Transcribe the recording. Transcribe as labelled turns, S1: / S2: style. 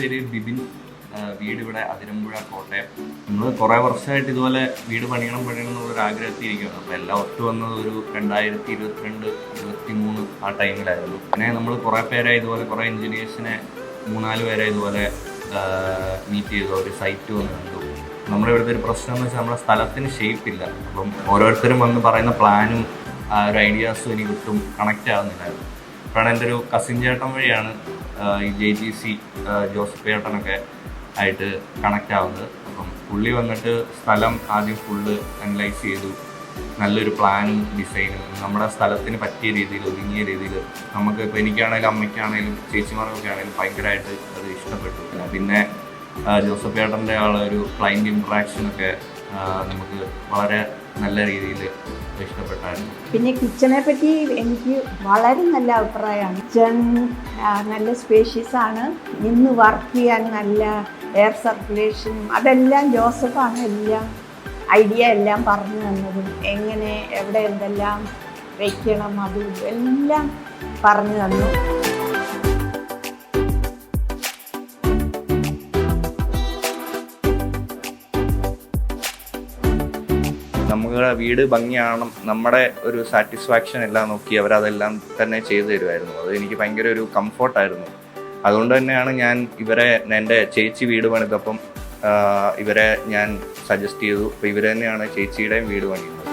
S1: പേര് ബിബിൻ. വീട് ഇവിടെ അതിരമ്പുഴ, കോട്ടയം. നമ്മൾ കുറേ വർഷമായിട്ട് ഇതുപോലെ വീട് പണിയണം എന്നുള്ളൊരു ആഗ്രഹത്തിരിക്കുകയാണ്. അപ്പോൾ എല്ലാം ഒത്തു വന്നത് ഒരു 2022-23 ആ ടൈമിലായിരുന്നു. പിന്നെ നമ്മൾ കുറേ പേരെ ഇതുപോലെ കുറേ എൻജിനീയേഴ്സിനെ 3-4 പേരെ ഇതുപോലെ മീറ്റ് ചെയ്തു. ഒരു സൈറ്റ് വന്ന് കണ്ടു. നമ്മുടെ ഇവിടുത്തെ ഒരു പ്രശ്നം എന്ന് വെച്ചാൽ നമ്മുടെ സ്ഥലത്തിന് ഷേപ്പില്ല. അപ്പം ഓരോരുത്തരും വന്ന് പറയുന്ന പ്ലാനും ഒരു ഐഡിയാസും എനിക്ക് ഒട്ടും കണക്റ്റ് ആകുന്നില്ലായിരുന്നു. അപ്പോഴാണ് എൻ്റെ ഒരു കസിൻ ചേട്ടൻ വഴിയാണ് ഈ JGC ജോസഫ് ചേട്ടനൊക്കെ ആയിട്ട് കണക്റ്റ് ആവുന്നത്. അപ്പം പുള്ളി വന്നിട്ട് സ്ഥലം ആദ്യം ഫുള്ള് അനലൈസ് ചെയ്തു. നല്ലൊരു പ്ലാനും ഡിസൈനും നമ്മുടെ സ്ഥലത്തിന് പറ്റിയ രീതിയിൽ, ഒതുങ്ങിയ രീതിയിൽ നമുക്ക് ഇപ്പോൾ എനിക്കാണേലും അമ്മയ്ക്കാണേലും ചേച്ചിമാർക്കൊക്കെ ആണെങ്കിലും ഭയങ്കരമായിട്ട് അത് ഇഷ്ടപ്പെട്ടു. പിന്നെ ജോസഫ് ചേട്ടൻ്റെ ഒരു ക്ലൈൻറ്റ് ഇൻട്രാക്ഷനൊക്കെ നമുക്ക് വളരെ നല്ല രീതിയിൽ ഇഷ്ടപ്പെട്ടായിരുന്നു.
S2: പിന്നെ കിച്ചണെ പറ്റി എനിക്ക് വളരെ നല്ല അഭിപ്രായമാണ്. കിച്ചൺ നല്ല സ്പേഷ്യസ് ആണ്. നിന്ന് വർക്ക് ചെയ്യാൻ നല്ല എയർ സർക്കുലേഷൻ, അതെല്ലാം ജോസഫാണ് എല്ലാം ഐഡിയ എല്ലാം പറഞ്ഞു തന്നതും എങ്ങനെ എവിടെ എന്തെല്ലാം വയ്ക്കണം അതും എല്ലാം പറഞ്ഞു തന്നു.
S1: നമ്മുടെ വീട് ഭംഗിയാവണം, നമ്മുടെ ഒരു സാറ്റിസ്ഫാക്ഷൻ എല്ലാം നോക്കി അവരതെല്ലാം തന്നെ ചെയ്തു തരുമായിരുന്നു. അത് എനിക്ക് ഭയങ്കര ഒരു കംഫർട്ടായിരുന്നു. അതുകൊണ്ട് തന്നെയാണ് ഞാൻ എൻ്റെ ചേച്ചി വീട് പണിതപ്പം ഇവരെ ഞാൻ സജസ്റ്റ് ചെയ്തു. അപ്പോൾ ഇവർ തന്നെയാണ് ചേച്ചിയുടെയും വീട് പണിയുന്നത്.